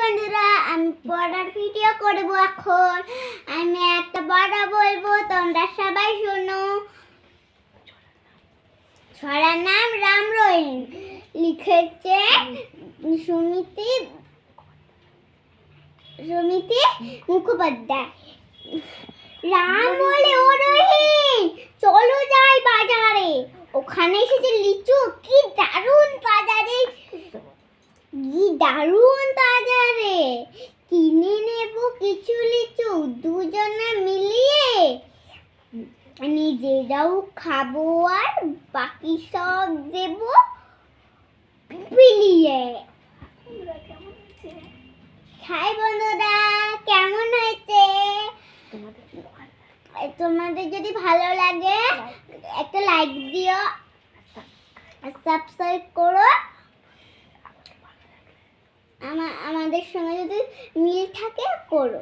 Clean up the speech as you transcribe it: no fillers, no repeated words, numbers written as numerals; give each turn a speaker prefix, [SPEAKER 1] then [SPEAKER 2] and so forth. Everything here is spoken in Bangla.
[SPEAKER 1] বন্ধুরা, আমি পড়ার ভিডিও করব। এখন আমি একটা পড়া বলবো, তোমরা সবাই শোনো। ছড়ার নাম রাম রহিম, লিখেছে সুমিতি মুখোপাধ্যায়। রাম বলে, ও রহিম চলো যাই বাজারে। ওখানে এসেছে লিচু, কি দারুণ বাজারে, কিনে নেব কিছু লিচু, দুজনে মিলিয়ে নিজেরাও খাবো আর বাকি সব দেব বিলিয়ে। হাই বন্ধুরা, কেমন হয়েছে? তোমাদের যদি ভালো লাগে একটা লাইক দিও, সাবস্ক্রাইব করো। আমাদের সঙ্গে যদি মিল থাকে করো।